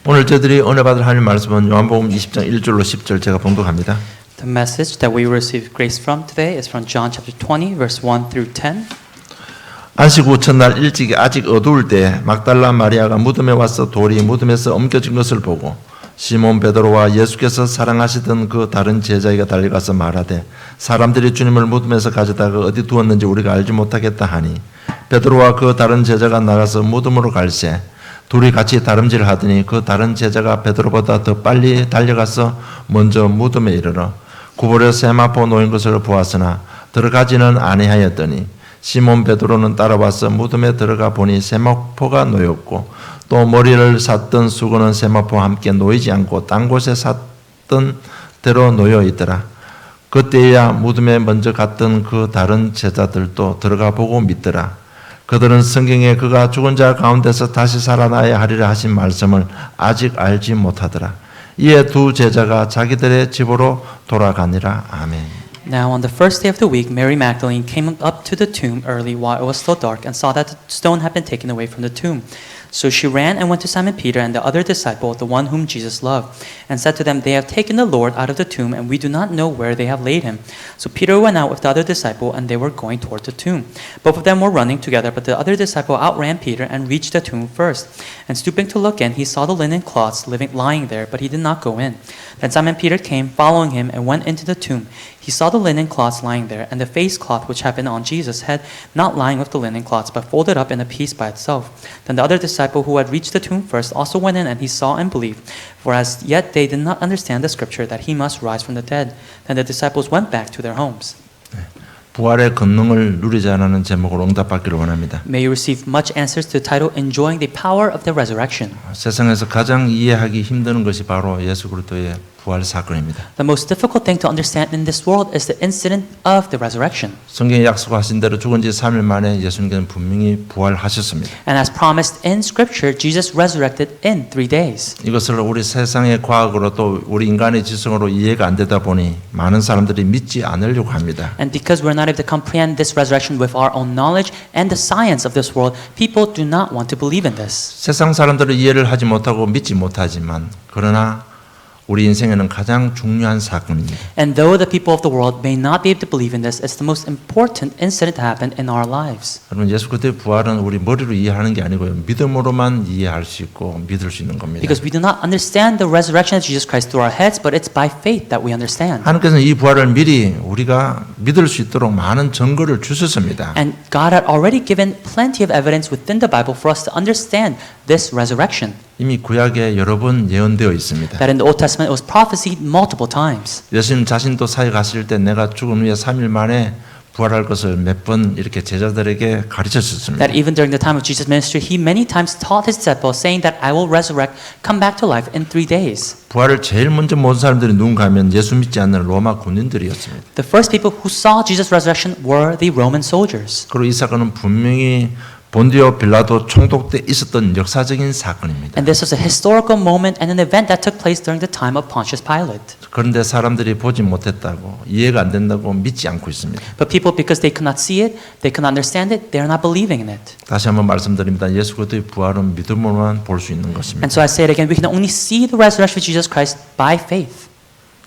오늘 저희들이 은혜 받을 하나님 말씀은 요한복음 20장 1절로 10절 제가 봉독합니다. The message that we will receive grace from today is from John chapter 20 verse 1 through 10. 안식 후 첫날 일찍이 아직 어두울 때 막달라 마리아가 무덤에 와서 돌이 무덤에서 옮겨진 것을 보고 시몬 베드로와 예수께서 사랑하시던 그 다른 제자에게 달려가서 말하되 사람들이 주님을 무덤에서 가져다가 어디 두었는지 우리가 알지 못하겠다 하니 베드로와 그 다른 제자가 나가서 무덤으로 갈새 둘이 같이 다름질을 하더니 그 다른 제자가 베드로보다 더 빨리 달려가서 먼저 무덤에 이르러 구부려 세마포 놓인 것을 보았으나 들어가지는 아니하였더니 시몬 베드로는 따라와서 무덤에 들어가 보니 세마포가 놓였고 또 머리를 샀던 수건은 세마포와 함께 놓이지 않고 딴 곳에 샀던 대로 놓여 있더라. 그때야 무덤에 먼저 갔던 그 다른 제자들도 들어가 보고 믿더라. 그들은 성경에 그가 죽은 자 가운데서 다시 살아나야 하리라 하신 말씀을 아직 알지 못하더라. 이에 두 제자가 자기들의 집으로 돌아가니라. 아멘. Now on the first day of the week, Mary Magdalene came up to the tomb early while it was still dark and saw that the stone had been taken away from the tomb. So she ran and went to Simon Peter and the other disciple, the one whom Jesus loved, and said to them, "They have taken the Lord out of the tomb, and we do not know where they have laid him." So Peter went out with the other disciple, and they were going toward the tomb. Both of them were running together, but the other disciple outran Peter and reached the tomb first. And stooping to look in, he saw the linen cloths lying there, but he did not go in. Then Simon Peter came, following him, and went into the tomb. He saw the linen cloths lying there, and the face cloth which had been on Jesus' head, not lying with the linen cloths, but folded up in a piece by itself. Then the other disciple who had reached the tomb first also went in, and he saw and believed. For as yet they did not understand the scripture that he must rise from the dead. Then the disciples went back to their homes. 부활의 권능을 누리지 않는 제목으로 응답받기를 원합니다. May you receive much answers to the title Enjoying the Power of the Resurrection. 세상에서 가장 이해하기 힘든 것이 바로 예수 그리스도의 부활 사건입니다. The most difficult thing to understand in this world is the incident of the resurrection. 성경에 약속하신 대로 죽은 지 3일 만에 예수님께서는 분명히 부활하셨습니다. And as promised in Scripture, Jesus resurrected in 3 days. 이것을 우리 세상의 과학으로 또 우리 인간의 지성으로 이해가 안 되다 보니 많은 사람들이 믿지 않으려고 합니다. And because we're not able to comprehend this resurrection with our own knowledge and the science of this world, people do not want to believe in this. 세상 사람들은 이해를 하지 못하고 믿지 못하지만 그러나 우리 인생에는 가장 중요한 사건입니다. And though the people of the world may not be able to believe in this, it's the most important incident that happened in our lives. 여러분 예수 그리스도의 부활은 우리 머리로 이해하는 게 아니고요. 믿음으로만 이해할 수 있고 믿을 수 있는 겁니다. Because we do not understand the resurrection of Jesus Christ through our heads, but it's by faith that we understand. 하나님께서는 이 부활을 미리 우리가 믿을 수 있도록 많은 증거를 주셨습니다. And God had already given plenty of evidence within the Bible for us to understand this resurrection. 이미 구약에 여러 번 예언되어 있습니다. That in the Old Testament it was prophesied multiple times. 예수님 자신도 사회 가실 때 내가 죽은 후에 3일 만에 부활할 것을 몇 번 이렇게 제자들에게 가르쳤습니다. That even during the time of Jesus' ministry, he many times taught his disciples, saying that I will resurrect, come back to life in 3 days. 부활을 제일 먼저 모든 사람들이 누군가 하면 예수 믿지 않는 로마 군인들이었습니다. The first people who saw Jesus' resurrection were the Roman soldiers. 그리고 이 사건은 분명히 본디오 빌라도 총독 때 있었던 역사적인 사건입니다. And this was a historical moment and an event that took place during the time of Pontius Pilate. 그런데 사람들이 보지 못했다고 이해가 안 된다고 믿지 않고 있습니다. But people, because they could not see it, they could not understand it, they are not believing in it. 다시 한번 말씀드립니다. 예수 그리스도의 부활은 믿음으로만 볼 수 있는 것입니다. And so I say it again, we can only see the resurrection of Jesus Christ by faith.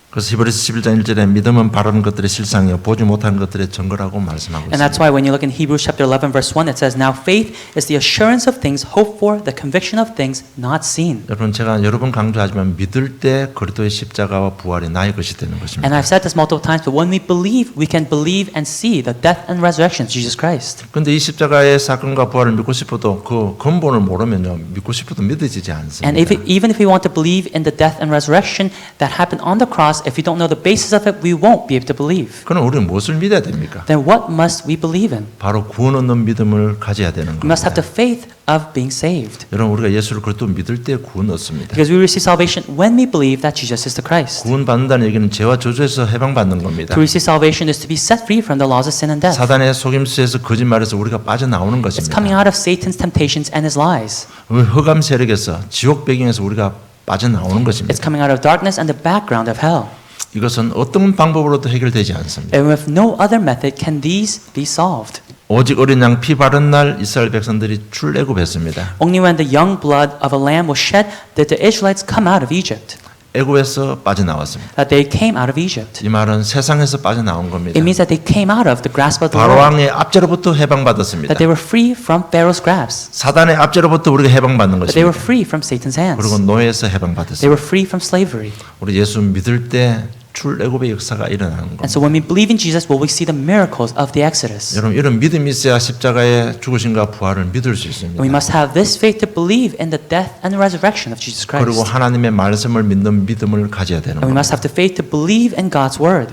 그래서 히브리서 11장 1절에 믿음은 바라는 것들의 실상이요 보지 못하는 것들의 증거라고 말씀하고 And that's 있습니다. why when you look in Hebrews chapter 11 verse 1, it says, "Now faith is the assurance of things hoped for, the conviction of things not seen." 여러분 제가 여러 번 강조하지만 믿을 때 그리스도의 십자가와 부활이 나의 것이 되는 것입니다. And I've said this multiple times, but when we believe, we can believe and see the death and resurrection of Jesus Christ. 그런데 이 십자가의 사건과 부활을 믿고 싶어도 그 근본을 모르면요 믿고 싶어도 믿어지지 않습니다. And even if we want to believe in the death and resurrection that happened on the cross, if we don't know the basis of it, we won't be able to believe. 그럼 우리는 무엇을 믿어야 됩니까? Then what must we believe in? 바로 구원 얻는 믿음을 가져야 되는 We must have 겁니다. the faith of being saved. 여러분 우리가 예수를 그리스도 믿을 때 구원 얻습니다. Because we receive salvation when we believe that Jesus is the Christ. 구원 받는다는 얘기는 죄와 저주에서 해방받는 겁니다. To receive salvation is to be set free from the laws of sin and death. 사단의 속임수에서 거짓말에서 우리가 빠져나오는 It's 것입니다. coming out of Satan's temptations and his lies. 흑암 세력에서 지옥 배경에서 우리가 빠져나오는 것입니다. It's coming out of darkness and the background of hell. 이것은 어떤 방법으로도 해결되지 않습니다. And with no other method can these be solved. 오직 어린 양 피 바른 날 이스라엘 백성들이 출애굽했습니다. Only when the young blood of a lamb was shed did the Israelites come out of Egypt. 애굽에서 빠져나왔습니다. That they came out of Egypt. 이 말은 세상에서 빠져나온 겁니다. It means that they came out of the grasp of the 바로 world. 왕의 압제로부터 해방받았습니다. That they were free from Pharaoh's grasp. 사단의 압제로부터 우리가 해방받는 That they were 것입니다. free from Satan's hands. 그리고 노예에서 They 해방받았습니다. were free from slavery. 우리 예수 믿을 때 출애굽의 역사가 일어나는 And 겁니다. so when we believe in Jesus, will we see the miracles of the Exodus? 여러분 이런 믿음이 있어야 십자가의 죽으심과 부활을 믿을 수 있습니다. And we must have this faith to believe in the death and the resurrection of Jesus 그리고 Christ. 하나님의 말씀을 믿는 믿음을 가져야 되는 And we must 겁니다. have the faith to believe in God's word.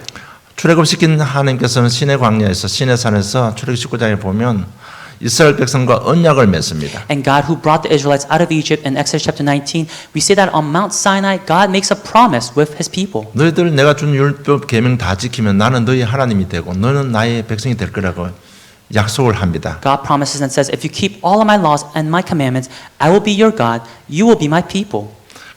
출애굽시킨 하나님께서는 시내 광야에서 시내 산에서 출애굽 19장에 보면 이스라엘 백성과 언약을 맺습니다. And God who brought the Israelites out of Egypt in Exodus chapter 19, we see that on Mount Sinai, God makes a promise with his people. 너희들 내가 준 율법 계명 다 지키면 나는 너희 하나님이 되고 너는 나의 백성이 될 거라고 약속을 합니다. God promises and says, if you keep all of my laws and my commandments, I will be your God, you will be my people.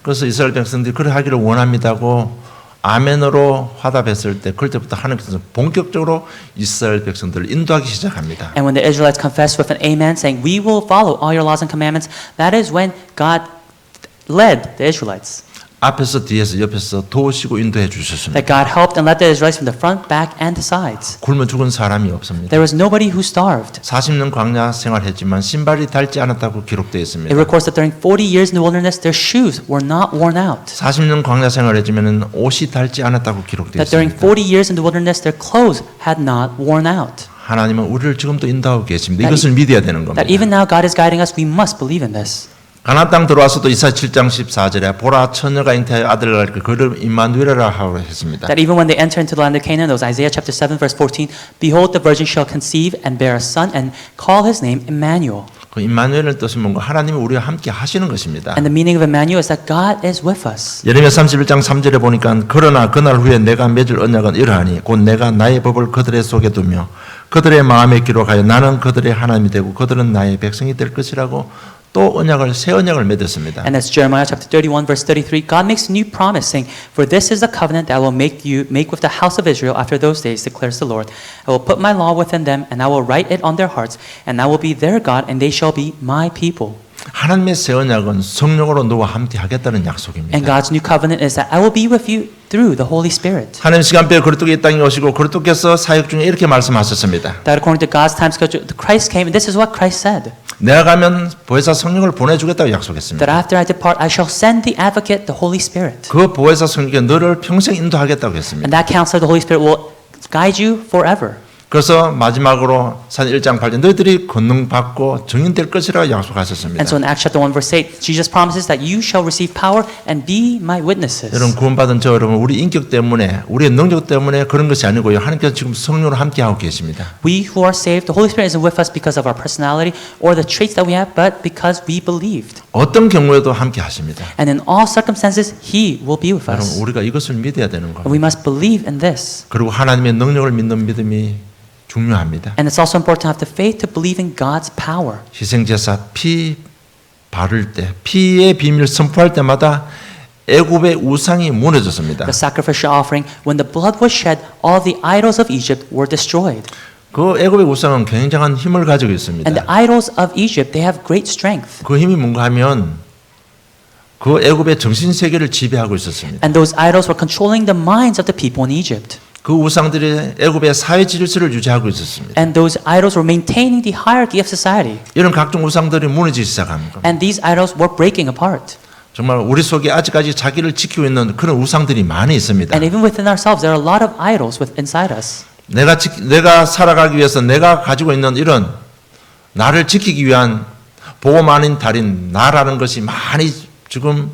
그래서 이스라엘 백성들이 그래 하기를 원합니다고 아멘으로 화답했을 때 그때부터 하나님께서 본격적으로 이스라엘 백성들을 인도하기 시작합니다. And when the Israelites confessed with an amen, saying, we will follow all your laws and commandments, that is when God led the Israelites. 앞에서 뒤에서 옆에서 도우시고 인도해 주셨습니다. That God helped and led the Israelites from the front, back, and the sides. 굶어 죽은 사람이 없습니다. There was nobody who starved. 40년 광야 생활했지만 신발이 닳지 않았다고 기록되어 있습니다. It records that during 40 years in the wilderness, their shoes were not worn out. 40년 광야 생활했지만 옷이 닳지 않았다고 기록되어 That during 있습니다. 40 years in the wilderness, their clothes had not worn out. 하나님은 우리를 지금도 인도하고 계십니다. That 이것을 믿어야 되는 겁니다. That even now God is guiding us, we must believe in this. 가나안 땅 들어와서도 이사야 7장 14절에 보라 처녀가 잉태하여 아들을 낳을 그 이름 임마누엘이라 하고 했습니다. That even when they enter into the land of Canaan, those Isaiah chapter 7 verse 14, behold the virgin shall conceive and bear a son and call his name Emmanuel. 그 임마누엘의 뜻은 뭔가 하나님이 우리와 함께 하시는 것입니다. And the meaning of Emmanuel is that God is with us. 예레미야 31장 3절에 보니까 그러나 그날 후에 내가 맺을 언약은 이러하니 곧 내가 나의 법을 그들의 속에 두며 그들의 마음에 기록하여 나는 그들의 하나님이 되고 그들은 나의 백성이 될 것이라고 또 언약을 새 언약을 맺었습니다. And as Jeremiah chapter 31 verse 33, God makes a new promise saying, "For this is the covenant that I will make with the house of Israel after those days, declares the Lord. I will put my law within them, and I will write it on their hearts, and I will be their God, and they shall be my people." 하나님의 새 언약은 성령으로 너와 함께 하겠다는 약속입니다. And God's new covenant is that I will be with you through the Holy Spirit. 하나님 시간표에 그리스도께 이 땅에 오시고 그리스도께서 사역 중에 이렇게 말씀하셨습니다. That according to God's time schedule, Christ came, and this is what Christ said. 내가 가면 보혜사 성령을 보내주겠다고 약속했습니다. That after I depart, I shall send the advocate, the Holy Spirit. 그 보혜사 성령이 너를 평생 인도하겠다고 했습니다. And that counselor, the Holy Spirit, will guide you forever. 그래서 마지막으로 산 1장 8절 너희들이 권능 받고 증인될 것이라고 약속하셨습니다. And so in Acts chapter 1 verse 8, Jesus promises that you shall receive power and be my witnesses. 여러분 구원받은 저 여러분 우리 인격 때문에 우리의 능력 때문에 그런 것이 아니고요. 하나님께서 지금 성령으로 함께 하고 계십니다. We who are saved, the Holy Spirit isn't with us because of our personality or the traits that we have, but because we believed. 어떤 경우에도 함께 하십니다. And in all circumstances, He will be with 여러분 us. 우리가 이것을 믿어야 되는 And we 겁니다. must believe in this. 그리고 하나님의 능력을 믿는 믿음이 중요합니다. And it's also important to have the faith to believe in God's power. 희생제사 피 바를 때 피의 비밀 선포할 때마다 애굽의 우상이 무너졌습니다. The sacrificial offering, when the blood was shed, all the idols of Egypt were destroyed. 그 애굽의 우상은 굉장한 힘을 가지고 있습니다. And the idols of Egypt, they have great strength. 그 힘이 뭔가 하면 그 애굽의 정신 세계를 지배하고 있었습니다. And those idols were controlling the minds of the people in Egypt. 그 우상들이 애굽의 사회 질서를 유지하고 있었습니다. And those idols were maintaining the hierarchy of society. 이런 각종 우상들이 무너지기 시작합니다. And these idols were breaking apart. 정말 우리 속에 아직까지 자기를 지키고 있는 그런 우상들이 많이 있습니다. And even within ourselves, there are a lot of idols inside us. 내가 살아가기 위해서 내가 가지고 있는 이런 나를 지키기 위한 보험 아닌 달인 나라는 것이 많이 지금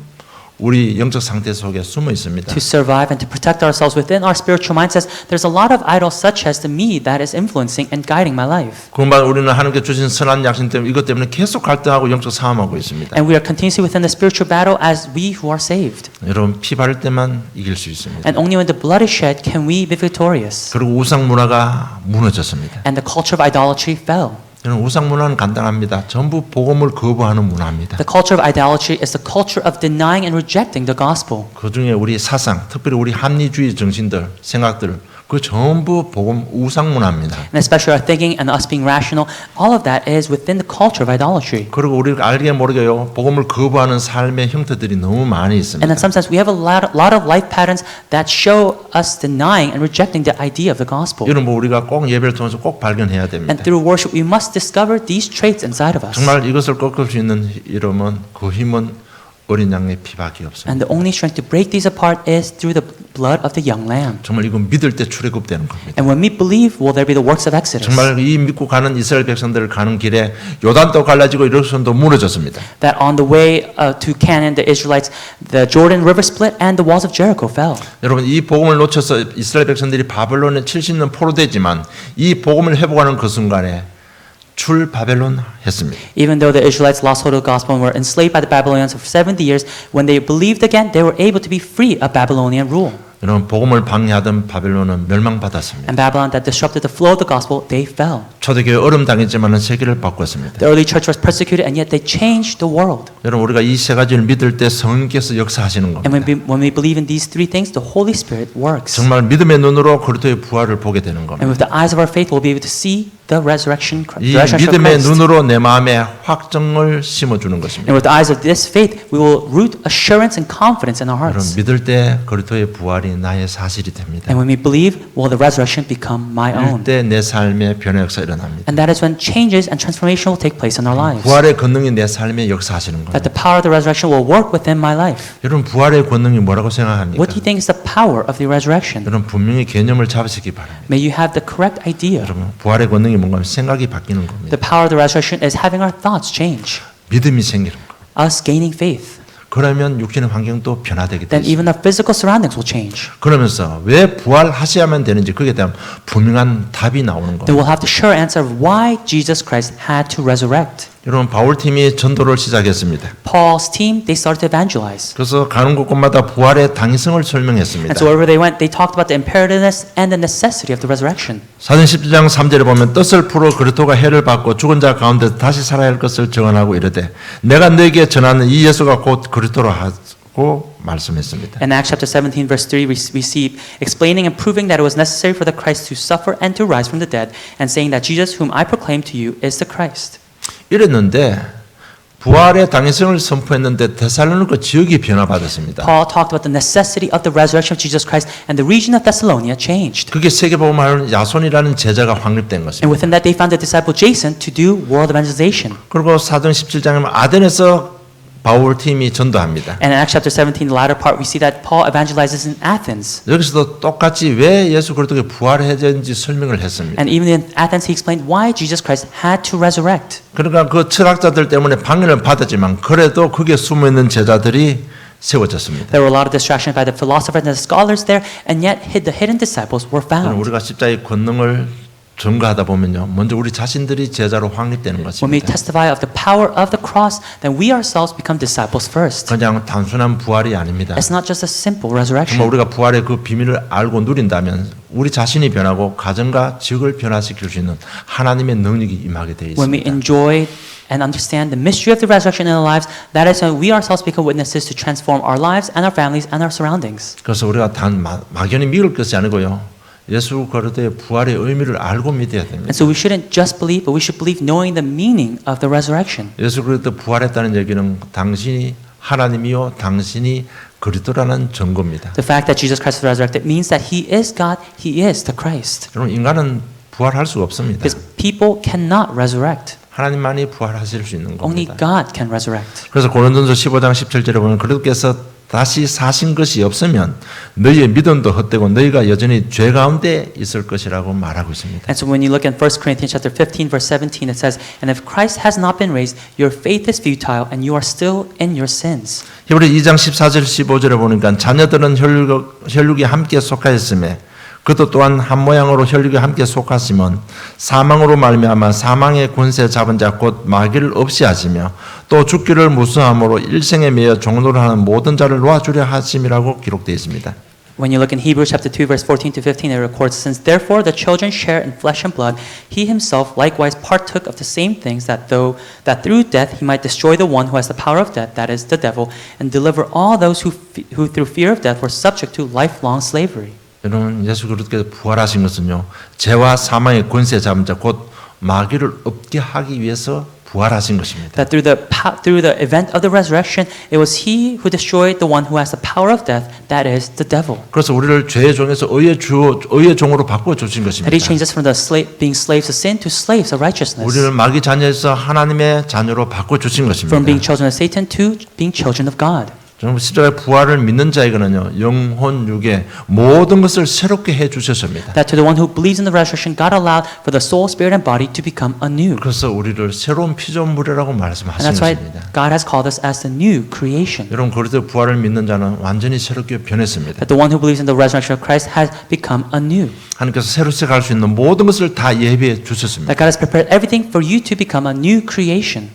우리 영적 상태 속에 숨어 있습니다. To survive and to protect ourselves within our spiritual mind says there's a lot of idols such as the me that is influencing and guiding my life. 그것만 우리는 하나님께 주신 선한 약신 때문에 이것 때문에 계속 갈등하고 영적 싸움하고 있습니다. And we are continuously within the spiritual battle as we who are saved. 여러분 피 바를 때만 이길 수 있습니다. And only when the blood is shed can we be victorious. 그리고 우상 문화가 무너졌습니다. And the culture of idolatry fell. 여러분 우상 문화는 간단합니다. 전부 복음을 거부하는 문화입니다. The culture of idolatry is the culture of denying and rejecting the gospel. 그 중에 우리 사상, 특별히 우리 합리주의 정신들, 생각들 그 전부 복음 우상문화입니다. And especially our thinking and us being rational, all of that is within the culture of idolatry. 그리고 우리가 알게 모르게요, 복음을 거부하는 삶의 형태들이 너무 많이 있습니다. And in some sense, we have a lot of life patterns that show us denying and rejecting the idea of the gospel. 이런 뭐 우리가 꼭 예배를 통해서 꼭 발견해야 됩니다. And through worship, we must discover these traits inside of us. 정말 이것을 꺾을 수 있는 이름은 그 힘은 어린 양의 피밖에 없습니다. And the only strength to break these apart is through the blood of the young lamb. 정말 이건 믿을 때 출애굽되는 겁니다. And when we believe, will there be the works of Exodus? 정말 이 믿고 가는 이스라엘 백성들을 가는 길에 요단도 갈라지고 이르손도 무너졌습니다. That on the way to Canaan, the Israelites, the Jordan River split and the walls of Jericho fell. 여러분 이 복음을 놓쳐서 이스라엘 백성들이 바벨론에 70년 포로되지만 이 복음을 회복하는 그 순간에 출 바벨론 했습니다. Even though the Israelites lost hold of the gospel and were enslaved by the Babylonians for 70 years, when they believed again, they were able to be free of Babylonian rule. 여러분 복음을 방해하던 바벨론은 멸망받았습니다. And Babylon that disrupted the flow of the gospel, they fell. 초대교회 어려움당했지만 세계를 바꿨습니다. The early church was persecuted and yet they changed the world. 여러분 우리가 이 세 가지를 믿을 때 성령께서 역사하시는 And 겁니다. when we believe in these three things, the Holy Spirit works. 정말 믿음의 눈으로 그리스도의 부활을 보게 되는 And 겁니다. with the eyes of our faith, we'll be able to see the resurrection of 이 Christ. 믿음의 눈으로 내 마음에 확정을 심어주는 것입니다. And with the eyes of this faith, we will root assurance and confidence in our 여러분 hearts. 믿을 때 그리스도의 부활이 나의 사실이 됩니다. And when we believe, will the resurrection become my own? 이때 내 삶의 변화 역사 일어납니다. And that is when changes and transformation will take place in our lives. 부활의 권능이 내 삶에 역사하시는 That 겁니다. the power of the resurrection will work within my life. 여러분 부활의 권능이 뭐라고 생각합니까? What do you think is the power of the resurrection? 여러분 분명히 개념을 잡으시기 바랍니다. May you have the correct idea. 여러분 부활의 권능이 뭔가 하면 생각이 바뀌는 겁니다. The power of the resurrection is having our thoughts change. 믿음이 생기는 거. Us gaining faith. 그러면 육신의 환경도 변화되게 Then 되죠. even our physical surroundings will change. 그러면서 왜 부활하셔야만 되는지 그에 대한 분명한 답이 나오는 Then 겁니다. we'll have the sure answer of why Jesus Christ had to resurrect. 여러분 바울 팀이 전도를 시작했습니다. Paul's team, they started to evangelize. 그래서 가는 곳곳마다 부활의 당위성을 설명했습니다. And so wherever they went, they talked about the imperativeness and the necessity of the resurrection. 사전 10장 3절에 보면 뜻을 풀어 그리스도가 해를 받고 죽은 자 가운데 다시 살아야 할 것을 증언하고 이르되 내가 너에게 전하는 이 예수가 곧 그리스도라 하고 말씀했습니다. In Acts chapter 17 verse 3 we see explaining and proving that it was necessary for the Christ to suffer and to rise from the dead and saying that Jesus whom I proclaim to you is the Christ. 이랬는데 부활의 당위성을 선포했는데 데살로니가 지역이 변화받았습니다. Paul talked about the necessity of the resurrection of Jesus Christ and the region of Thessalonia changed. 그게 세계복음하는 야손이라는 제자가 확립된 And 것입니다. within that they found the disciple Jason to do world evangelization. 그리고 사도행 17장에 아덴에서 바울 팀이 전도합니다. And in Acts chapter 17, the latter part, we see that Paul evangelizes in Athens. 여기서도 똑같이 왜 예수 그리스도가 부활해졌는지 설명을 했습니다. And even in Athens, he explained why Jesus Christ had to resurrect. 그러니까 그 철학자들 때문에 방해를 받았지만 그래도 거기에 숨어 있는 제자들이 세워졌습니다. There were a lot of distractions by the philosophers and the scholars there, and yet the hidden disciples were found. 우리가 십자가의 권능을 증거하다 보면요, 먼저 우리 자신들이 제자로 확립되는 When we 것입니다. testify of the power of the cross, then we ourselves become disciples first. 그냥 단순한 부활이 아닙니다. It's not just a simple 정말 resurrection. 우리가 부활의 그 비밀을 알고 누린다면 우리 자신이 변하고 가정과 지역을 변화시킬 수 있는 하나님의 능력이 임하게 되어 When we 있습니다. enjoy and understand the mystery of the resurrection in our lives, that is when we ourselves become witnesses to transform our lives and our families and our surroundings. 그래서 우리가 단 막연히 믿을 것이 아니고요. 예수 그리스도의 부활의 의미를 알고 믿어야 됩니다. And so we shouldn't just believe, but we should believe knowing the meaning of the resurrection. 예수 그리스도 부활했다는 얘기는 당신이 하나님이요 당신이 그리스도라는 증거입니다. The fact that Jesus Christ was resurrected means that He is God, He is the Christ. 여러분 인간은 부활할 수가 없습니다. Because people cannot resurrect. 하나님만이 부활하실 수 있는 Only 겁니다. God can resurrect. 그래서 고린도전서 15장 17절에 보면 그리스도께서 다시 사신 것이 없으면 너희의 믿음도 헛되고 너희가 여전히 죄 가운데 있을 것이라고 말하고 있습니다. And so when you look in 1 Corinthians chapter 15 verse 17 it says, and if Christ has not been raised, your faith is futile and you are still in your sins. 히브리 2장 14절 15절에 보니까 자녀들은 혈육이 함께 속하였음에 그도 또한 한 모양으로 혈육이 함께 속하시면 사망으로 말미암아 사망의 권세 잡은 자 곧 마귀를 없이 하시며 또 죽기를 무수함으로 일생에 매여 종노를 하는 모든 자를 놓아주려 하심이라고 기록되어 있습니다. When you look in Hebrews chapter 2 verse 14 to 15 it records, since therefore the children share in flesh and blood, he himself likewise partook of the same things that through death he might destroy the one who has the power of death, that is the devil, and deliver all those who through fear of death were subject to lifelong slavery. 여러분 예수 그리스도께서 부활하신 것은요 죄와 사망의 권세 잡은 자 곧 마귀를 없게 하기 위해서 부활하신 것입니다. That through the event of the resurrection, it was He who destroyed the one who has the power of death, that is the devil. 그래서 우리를 죄의 종에서 의의 종으로 바꿔 주신 것입니다. That He changed us from being slaves of sin to slaves of righteousness. 우리를 마귀 자녀에서 하나님의 자녀로 바꿔 주신 것입니다. From being children of Satan to being children of God. 여러분 십자가의 부활을 믿는 자에게는요 영혼 육의 모든 것을 새롭게 해 주셨습니다. That to the one who believes in the resurrection, God allowed for the soul, spirit, and body to become anew. 그래서 우리를 새로운 피조물이라고 And 말씀하신 that's why 것입니다. God has called us as the new creation. 여러분 그리스도 부활을 믿는 자는 완전히 새롭게 변했습니다. That the one who believes in the resurrection of Christ has become anew. 하나님께서 새로 시작할 수 있는 모든 것을 다 예비해 주셨습니다. That God has prepared everything for you to become a new creation.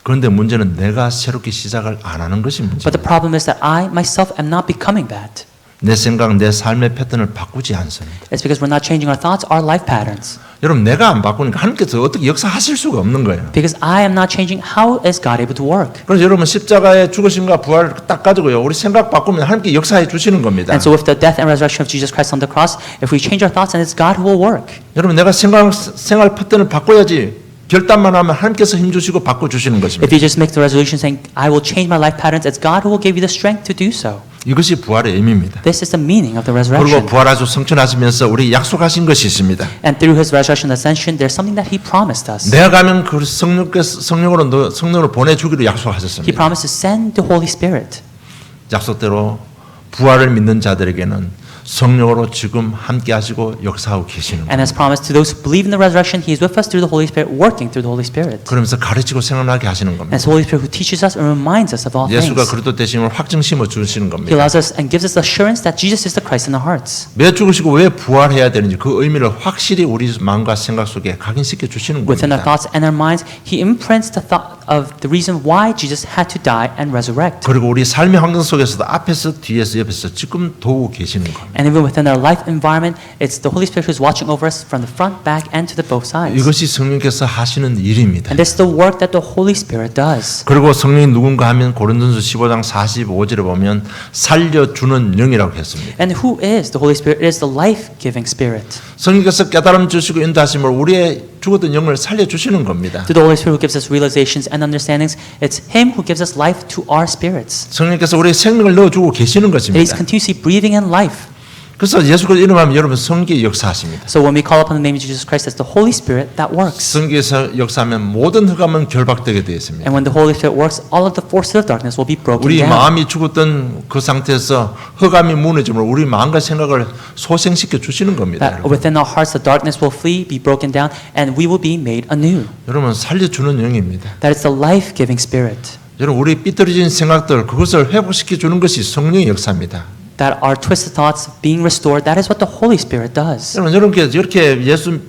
그런데 문제는 내가 새롭게 시작을 안 하는 것이 But the 문제입니다. problem is that I myself am not becoming that. 내 생각, 내 삶의 패턴을 바꾸지 않습니다. It's because we're not changing our thoughts, our life patterns. 여러분 내가 안 바꾸니까 하나님께서 어떻게 역사하실 수가 없는 거예요. Because I am not changing, how is God able to work? 그래서 여러분 십자가의 죽으심과 부활을 딱 가지고요. 우리 생각 바꾸면 하나님께 역사해 주시는 겁니다. And so with the death and resurrection of Jesus Christ on the cross, if we change our thoughts, then it's God who will work. 여러분 내가 생활 패턴을 바꿔야지 결단만 하면 하나님께서 힘 주시고 바꿔 주시는 것입니다. If you just make the resolution saying, I will change my life patterns, it's God who will give you the strength to do so. 이것이 부활의 의미입니다. This is the meaning of the 그리고 resurrection. 부활하시고 성천하시면서 우리 약속하신 것이 있습니다. And through His resurrection and ascension, there's something that He promised us. 내가 가면 그 성령으로 보내주기로 He 약속하셨습니다. promised to send the Holy Spirit. 약속대로 부활을 믿는 자들에게는 성령으로 지금 함께 하시고 역사하고 계시는 And 거예요. as promised to those who believe in the resurrection, He is with us through the Holy Spirit, working through the Holy Spirit. 그러면서 가르치고 생각나게 하시는 And 겁니다. it's the Holy Spirit who teaches us and reminds us of all 예수가 things. 그리스도 되심을 확증 심어 주시는 He 겁니다. allows us and gives us assurance that Jesus is the Christ in our hearts. 왜 죽으시고 왜 부활해야 되는지 그 의미를 확실히 우리 마음과 생각 속에 각인시켜 주시는 Within our 겁니다. thoughts and our minds, He imprints the thought of the reason why Jesus had to die and resurrect. 그리고 우리 삶의 환경 속에서도 앞에서 뒤에서 옆에서 지금 도우고 계시는 겁니다. And even within our life environment, it's the Holy Spirit who's watching over us from the front, back, and to the both sides. 이것이 성령께서 하시는 일입니다. And this is the work that the Holy Spirit does. 그리고 성령이 누군가 하면 고린도전서 15장 45절에 보면 살려주는 영이라고 했습니다. And who is the Holy Spirit? It is the life-giving Spirit. 성령께서 깨달음 주시고 인도하심을 우리의 죽었던 영을 살려주시는 겁니다. To the Holy Spirit who gives us realizations and understandings, it's Him who gives us life to our spirits. 성령께서 우리의 생명을 넣어주고 계시는 That He's 것입니다. continuously breathing in life. 그래서 예수 그리스도 이름하면 여러분 성기의 역사하십니다. So when we call upon the name of Jesus Christ, it's the Holy Spirit that works. 성기에서 역사하면 모든 흑암은 결박되게 되어 있습니다. And when the Holy Spirit works, all of the forces of darkness will be broken 우리 down. 마음이 죽었던 그 상태에서 흑암이 무너짐을 우리 마음과 생각을 소생시켜 주시는 겁니다. That 여러분. within our hearts the darkness will flee, be broken down, and we will be made anew. 여러분 살려주는 영입니다. That is the life-giving Spirit. 여러분 우리 삐뚤어진 생각들 그것을 회복시켜 주는 것이 성령의 역사입니다. That our twisted thoughts being restored, that is what the Holy Spirit does. 여러분 여러분께 이렇게 예수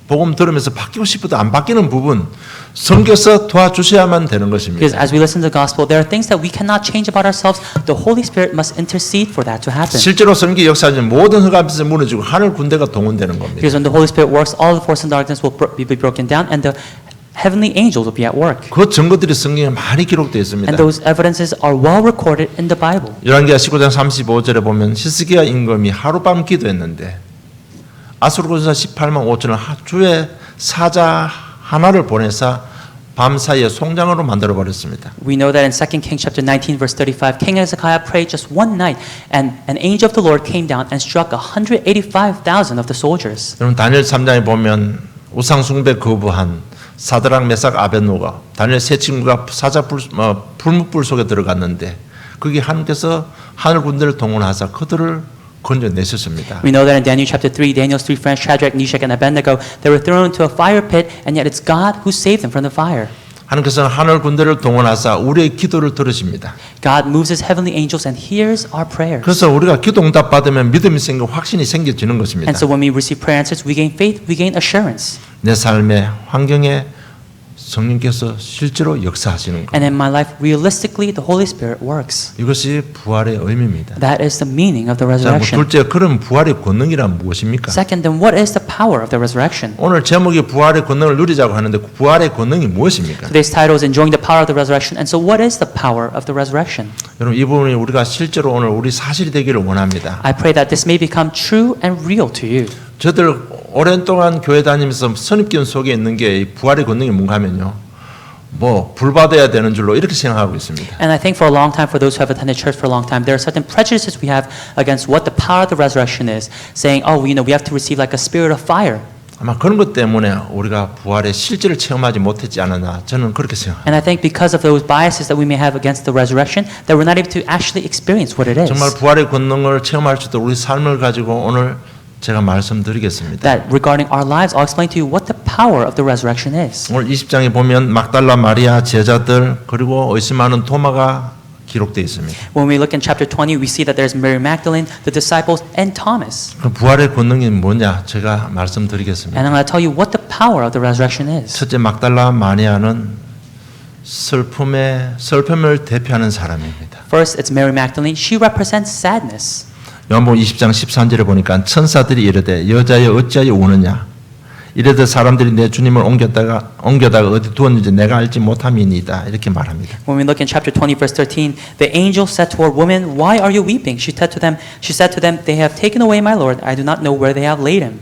복음 들으면서 바뀌고 싶어도 안 바뀌는 부분 성경에서 도와주셔야만 되는 Because 것입니다. as we listen to the gospel, there are things that we cannot change about ourselves. The Holy Spirit must intercede for that to happen. 실제로 성경 역사는 모든 흑암에서 무너지고 하늘 군대가 동원되는 겁니다. Because when the Holy Spirit works, all the forces of darkness will be broken down, and the heavenly angels will be at work. 그 증거들이 성경에 많이 기록되어 있습니다. And those evidences are well recorded in the Bible. 열왕기하 19장 35절에 보면 히스기야 임금이 하룻밤 기도했는데 아수르군사 18만 5천을 주의 사자 하나를 보내사 밤사이에 송장으로 만들어 버렸습니다. We know that in 2 Kings chapter 19 verse 35, King Hezekiah prayed just one night, and an angel of the Lord came down and struck 185,000 of the soldiers. 여러분 다니엘 3장에 보면 우상 숭배 거부한 사드락 메삭 아벳노가 다니엘 세 친구가 사자 불뭇불 속에 들어갔는데 거기 하나님께서 하늘 군대를 동원하사 그들을 건져내셨습니다. We know that in Daniel chapter 3, Daniel's three friends, Shadrach, Meshach, and Abednego, they were thrown into a fire pit, and yet it's God who saved them from the fire. 하나님께서는 하늘 군대를 동원하사 우리의 기도를 들으십니다. God moves His heavenly angels and hears our prayers. 그래서 우리가 기도 응답 받으면 믿음이 생기고 확신이 생겨지는 것입니다. And so when we receive prayer answers, we gain faith, we gain assurance. 내 삶의 환경에 성령께서 실제로 역사하시는 것. And in my life, realistically, the Holy Spirit works. 이것이 부활의 의미입니다. That is the meaning of the 자, resurrection. 둘째, 그럼 부활의 권능이란 무엇입니까? Second, then what is the power of the resurrection? 오늘 제목이 부활의 권능을 누리자고 하는데 부활의 권능이 무엇입니까? Today's title is Enjoying the Power of the Resurrection. And so what is the power of the resurrection? 여러분 이 부분이 우리가 실제로 오늘 우리 사실이 되기를 원합니다. I pray that this may become true and real to you. 저들 오랜 동안 교회 다니면서 선입견 속에 있는 게 이 부활의 권능이 뭔가 하면요. 뭐 불받아야 되는 줄로 이렇게 생각하고 있습니다. And I think for a long time, for those who have attended church for a long time, there are certain prejudices we have against what the power of the resurrection is, saying, oh, we have to receive like a spirit of fire. 아마 그런 것 때문에 우리가 부활의 실제를 체험하지 못했지 않았나 저는 그렇게 생각합니다. And I think because of those biases that we may have against the resurrection, that we're not able to actually experience what it is. 정말 부활의 권능을 체험할 수 있도록 우리 삶을 가지고 오늘 제가 말씀드리겠습니다. That regarding our lives, I'll explain to you what the power of the resurrection is. 오늘 20장에 보면 막달라 마리아 제자들 그리고 의심하는 토마가 기록되어 있습니다. When we look in chapter 20, we see that there's Mary Magdalene, the disciples, and Thomas. 그 부활의 권능이 뭐냐 제가 말씀드리겠습니다. And I'm going to tell you what the power of the resurrection is. 첫째 막달라 마리아는 슬픔을 대표하는 사람입니다. First, it's Mary Magdalene. She represents sadness. 요한복음 20장 13절에 보니까 천사들이 이르되 여자여 어찌하여 우느냐 이르되 사람들이 내 주님을 옮겨다가 어디 두었는지 내가 알지 못함이니이다 이렇게 말합니다. When we look in chapter 20, verse 13, the angel said to her, woman, why are you weeping? She said to them, they have taken away my Lord. I do not know where they have laid him.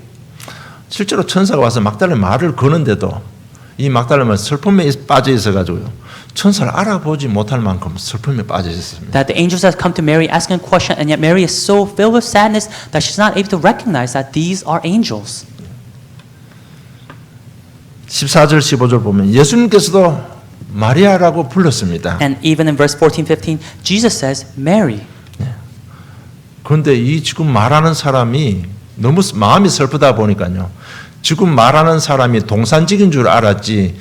실제로 천사가 와서 막달라 말을 거는데도 이 막달라는 슬픔에 빠져 있어 가지고요. 천사를 알아보지 못할 만큼 슬픔에 빠져 있습니다. That the angels have come to Mary asking a question, and yet Mary is so filled with sadness that she's not able to recognize that these are angels. 14절 15절 보면 예수님께서도 마리아라고 불렀습니다. And even in verse 14, 15, Jesus says, Mary. 그런데 이 지금 말하는 사람이 너무 마음이 슬프다 보니까요. 지금 말하는 사람이 동산직인 줄 알았지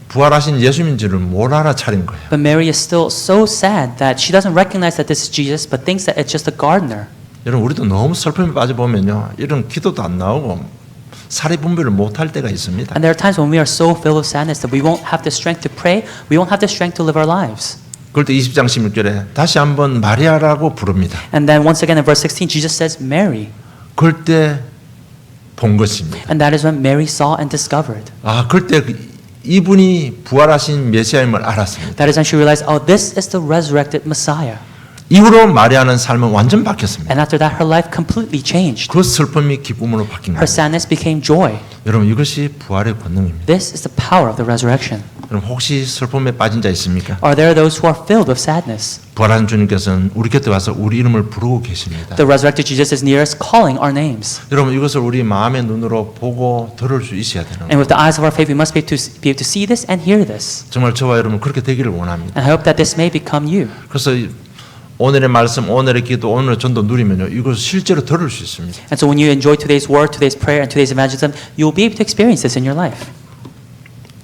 부활하신 예수님인 줄을 못 알아차린 거예요. But Mary is still so sad that she doesn't recognize that this is Jesus, but thinks that it's just a gardener. 여러분 우리도 너무 슬픔에 빠져보면요. 이런 기도도 안 나오고 사리 분별을 못할 때가 있습니다. And there are times when we are so filled with sadness that we won't have the strength to pray, we won't have the strength to live our lives. 그럴 때 20장 16절에 다시 한번 마리아라고 부릅니다. And then once again in verse 16, Jesus says, Mary. 그럴 때 본 것입니다. And that is when Mary saw and discovered. 아, 그럴 때 이분이 부활하신 메시아임을 알았습니다. That is when she realized, oh, this is the resurrected Messiah. 이후로 마리아는 삶은 완전 바뀌었습니다. And after that, her life completely changed. 그 슬픔이 기쁨으로 바뀐 Her 거예요. sadness became joy. 여러분 이것이 부활의 권능입니다. This is the power of the resurrection. 여러분 혹시 슬픔에 빠진 자 있습니까? Are there those who are filled with sadness? 부활하신 주님께서는 우리 곁에 와서 우리 이름을 부르고 계십니다. The resurrected Jesus is near us, calling our names. 여러분 이것을 우리 마음의 눈으로 보고 들을 수 있어야 되는 And 거예요. with the eyes of our faith, we must be able to see this and hear this. 정말 저와 여러분 그렇게 되기를 원합니다. And I hope that this may become you. 그래서 오늘의 말씀, 오늘의 기도, 오늘의 전도 누리면요 이것을 실제로 들을 수 있습니다. And so when you enjoy today's word, today's prayer, and today's evangelism, you'll be able to experience this in your life.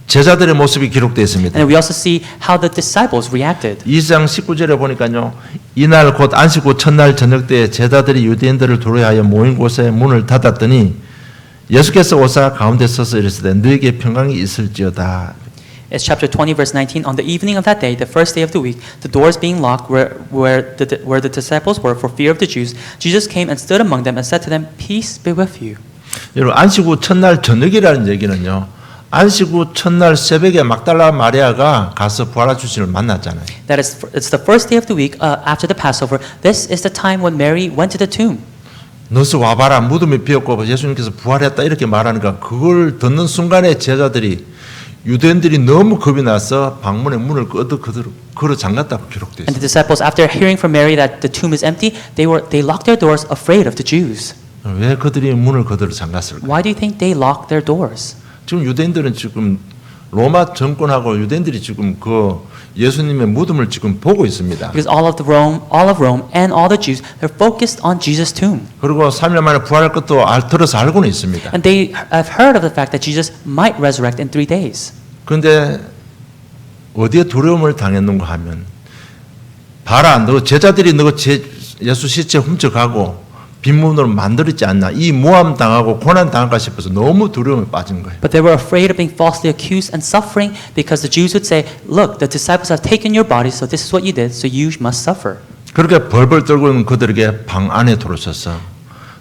제자들의 모습이 기록되어 있습니다. And we also see how the disciples reacted. 2장 19절에 보니까요. 이날 곧 안식 후 첫날 저녁 때에 제자들이 유대인들을 두려워하여 모인 곳에 문을 닫았더니 예수께서 오사 가운데 서서 이르시되 너에게 평강이 있을지어다. It's chapter 20, verse 19. On the evening of that day, the first day of the week, the doors being locked where the disciples were for fear of the Jews, Jesus came and stood among them and said to them, Peace be with you. 여러분 안식 후 첫날 저녁이라는 얘기는요. 안식 후 첫날 새벽에 막달라 마리아가 가서 부활하신 주님을 만났잖아요. That is, it's the first day of the week after the Passover. This is the time when Mary went to the tomb. 너서 와봐라 무덤이 비었고 예수님께서 부활했다 이렇게 말하니까 그걸 듣는 순간에 제자들이 유대인들이 너무 겁이 나서 방문의 문을 걸어 잠갔다고 기록되어 And the 있습니다. disciples, after hearing from Mary that the tomb is empty, they locked their doors, afraid of the Jews. 왜 그들이 문을 거들어 잠갔을까? Why do you think they locked their doors? 지금 유대인들은 지금 로마 정권하고 유대인들이 지금 그 예수님의 무덤을 지금 보고 있습니다. Because all of Rome, and all the Jews, they're focused on Jesus' tomb, 그리고 3일 만에 부활할 것도 들어서 알고는 있습니다. and they have heard of the fact that Jesus might resurrect in 3 days. 그런데 어디에 두려움을 당했는가 하면 봐라 너 제자들이 너 예수 시체 훔쳐가고 빈문으로 만들었지 않나. 이 모함 당하고 고난 당할까 싶어서 너무 두려움에 빠진 거예요. But they were afraid of being falsely accused and suffering because the Jews would say, look, the disciples have taken your body, so this is what you did, so you must suffer. 그렇게 벌벌 떨고 있는 그들에게 방 안에 들어오셔서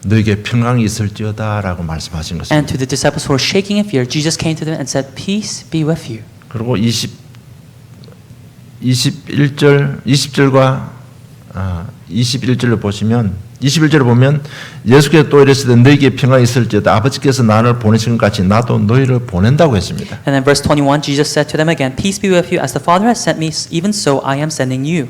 너에게 평강이 있을지어다라고 말씀하신 것입니다. And to the disciples who were shaking in fear, Jesus came to them and said, peace be with you. 그리고 20절과 21절을 보시면 21절을 보면 예수께서 또 이르시되 너희에게 평강이 있을지어다 아버지께서 나를 보내신 것 같이 나도 너희를 보낸다고 했습니다. And then verse 21, Jesus said to them again, peace be with you, as the Father has sent me, even so I am sending you.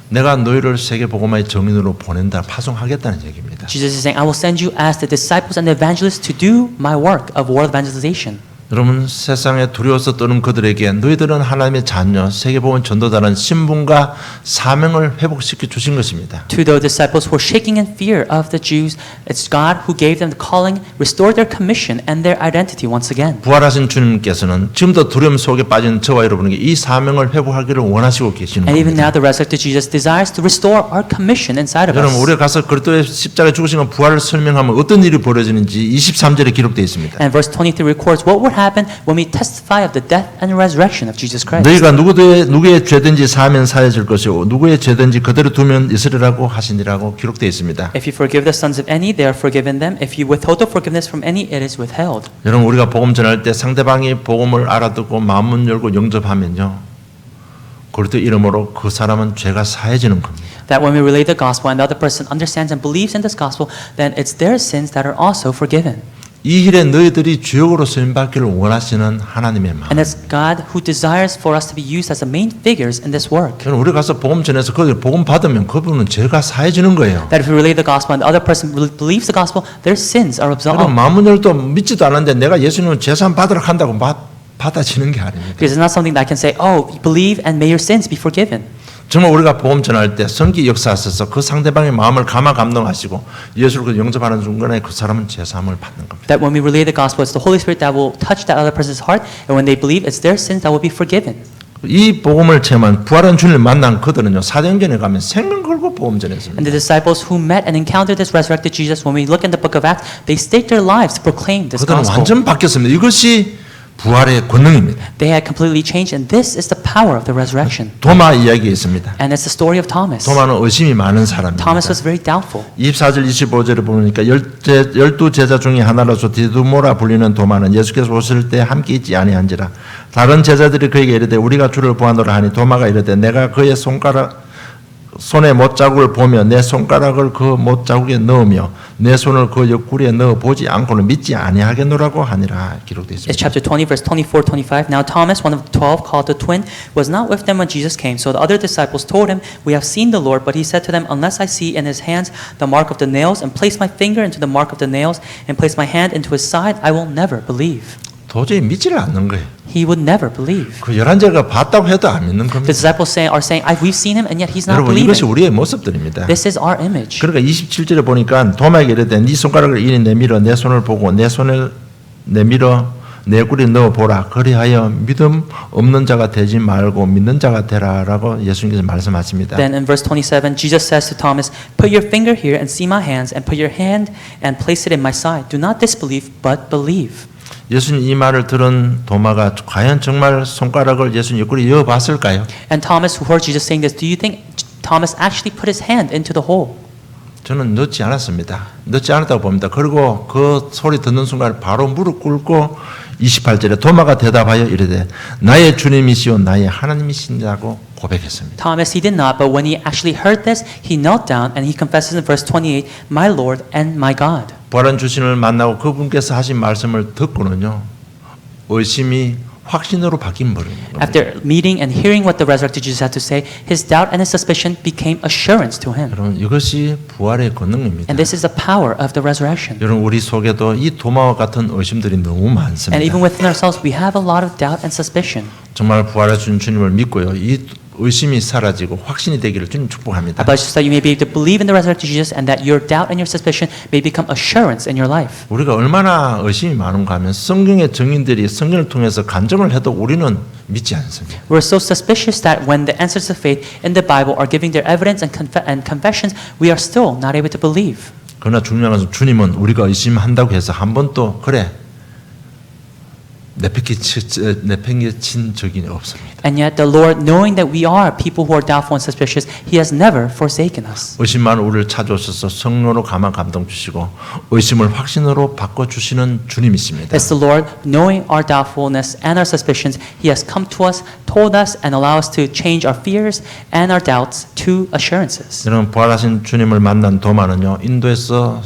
내가 너희를 세계 복음화의 정인으로 보낸다, 파송하겠다는 얘기입니다. Jesus is saying, I will send you as the disciples and the evangelists to do my work of world evangelization. 여러분 세상에 두려워서 떠는 그들에게 너희들은 하나님의 자녀, 세계복음 전도자라는 신분과 사명을 회복시켜 주신 것입니다. To the disciples who were shaking in fear of the Jews, it's God who gave them the calling, restored their commission and their identity once again. 부활하신 주님께서는 지금도 두려움 속에 빠진 저와 여러분에게 이 사명을 회복하기를 원하시고 계시는 And even 겁니다. now the resurrected Jesus desires to restore our commission inside of 여러분 us. 우리가 가서 그리스도의 십자가에 죽으신 것 부활을 설명하면 어떤 일이 벌어지는지 23절에 기록되어 있습니다. And verse 23 records what would happen when we testify of the death and resurrection of Jesus Christ. 너희가 누구의 죄든지 사하면 사해질 것이요 누구의 죄든지 그대로 두면 있으리라고 하시니라고 기록되어 있습니다. If you forgive the sons of any, they are forgiven them. If you withhold the forgiveness from any, it is withheld. 여러분 우리가 복음 전할 때 상대방이 복음을 알아듣고 마음 열고 영접하면요 그리스도 이름으로 그 사람은 죄가 사해지는 겁니다. That when we relay the gospel and the other person understands and believes in this gospel, then it's their sins that are also forgiven. 이 일에 너희들이 주역으로 쓰임받기를 원하시는 하나님의 마음. And it's God who desires for us to be used as the main figures in this work. 여러분 우리 가서 복음 전해서 그 복음 받으면 그분은 죄가 사해지는 거예요. That if we relay the gospel and the other person believes the gospel, their sins are 여러분 absolved. 마음은 열도 믿지도 않았는데 내가 예수님은 재산 받으러 간다고 받아지는 게 아닙니다. Because it's not something that I can say, oh, believe and may your sins be forgiven. 정말 우리가 복음 전할 때 성기 역사하셔서 그 상대방의 마음을 감화 감동하시고 예수를 그 영접하는 순간에 그 사람은 죄사함을 받는 겁니다. That when we relay the gospel, it's the Holy Spirit that will touch that other person's heart, and when they believe, it's their sins that will be forgiven. 이 복음을 체험한 부활한 주님을 만난 그들은요 사도행전에 가면 생명 걸고 복음 전했습니다. And the disciples who met and encountered this resurrected Jesus, when we look in the book of Acts, they staked their lives to proclaim this 그들은 gospel. 완전 바뀌었습니다. 이것이 부활의 권능입니다. They had completely changed, and this is the power of the resurrection. 도마 이야기가 있습니다. And it's the story of Thomas. 도마는 의심이 많은 사람입니다. Thomas was very doubtful. 24절 25절을 보니까 12 제자 중에 하나로서 디두모라 불리는 도마는 예수께서 오실 때 함께 있지 아니한지라 다른 제자들이 그에게 이르되 우리가 주를 보았노라 하니 도마가 이르되 내가 그의 손에 못자국을 보며 내 손가락을 그 못자국에 넣으며 내 손을 그 옆구리에 넣어 보지 않고는 믿지 아니하겠노라고 하니라 기록되어 It's 있습니다. chapter 20, verse 24, 25. Now Thomas, one of the 12, called the twin, was not with them when Jesus came. So the other disciples told him, we have seen the Lord. But he said to them, unless I see in his hands the mark of the nails, and place my finger into the mark of the nails, and place my hand into his side, I will never believe. 도저히 믿지를 않는 거예요. He would never believe. 그 11제가 봤다고 해도 안 믿는 The 겁니다. disciples are saying, we've seen him, and yet he's not 여러분 이것이 believing. 우리의 모습들입니다. This is our image. 그러니까 27절에 보니까 도마에게 이르되 네 손가락을 이리 내밀어 내 손을 보고 내 손을 내밀어 내 꿀에 넣어 보라. 그리하여 믿음 없는 자가 되지 말고 믿는 자가 되라라고 예수님께서 말씀하십니다. Then in verse 27, Jesus says to Thomas, put your finger here and see my hands, and put your hand and place it in my side. Do not disbelieve, but believe. 예수님 이 말을 들은 도마가 과연 정말 손가락을 예수님 옆구리에 이어 봤을까요? And Thomas, who heard Jesus saying this, do you think Thomas actually put his hand into the hole? 저는 넣지 않았습니다. 넣지 않았다고 봅니다. 그리고 그 소리 듣는 순간 바로 무릎 꿇고 28절에 도마가 대답하여 이르되 나의 주님이시오 나의 하나님이신다고 고백했습니다. Thomas, he did not, but when he actually heard this, he knelt down and he confesses in verse 28, my Lord and my God. 부활한 주신을 만나고 그분께서 하신 말씀을 듣고는요. 의심이 확신으로 바뀐 버립니다. After meeting and hearing what the resurrected Jesus had to say, his doubt and his suspicion became assurance to him. 여러분 이것이 부활의 권능입니다. And this is the power of the resurrection. 여러분 우리 속에도 이 도마와 같은 의심들이 너무 많습니다. And even within ourselves, we have a lot of doubt and suspicion. 정말 부활하신 주님을 믿고요. 이 의심이 사라지고 확신이 되기를 주님 축복합니다. But just that you may be able to believe in the resurrected Jesus and that your doubt and your suspicion may become assurance in your life. 우리가 얼마나 의심이 많은가 하면 성경의 증인들이 성경을 통해서 간증을 해도 우리는 믿지 않습니다. We're so suspicious that when the answers of faith in the Bible are giving their evidence and confessions, we are still not able to believe. 그러나 중요한 것은 주님은 우리가 의심한다고 해서 한 번도 그래 내팽개친 적이 없습니다. And yet the Lord, knowing that we are people who are doubtful and suspicious, He has never forsaken us. 의심만 우리를 찾아오셔서 성령으로 감동 주시고 의심을 확신으로 바꿔주시는 주님이십니다. It's the Lord, knowing our doubtfulness and our suspicions, He has come to us, told us, and allow us to change our fears and our doubts to assurances. 여러분 부활하신 주님을 만난 도마는요 인도에서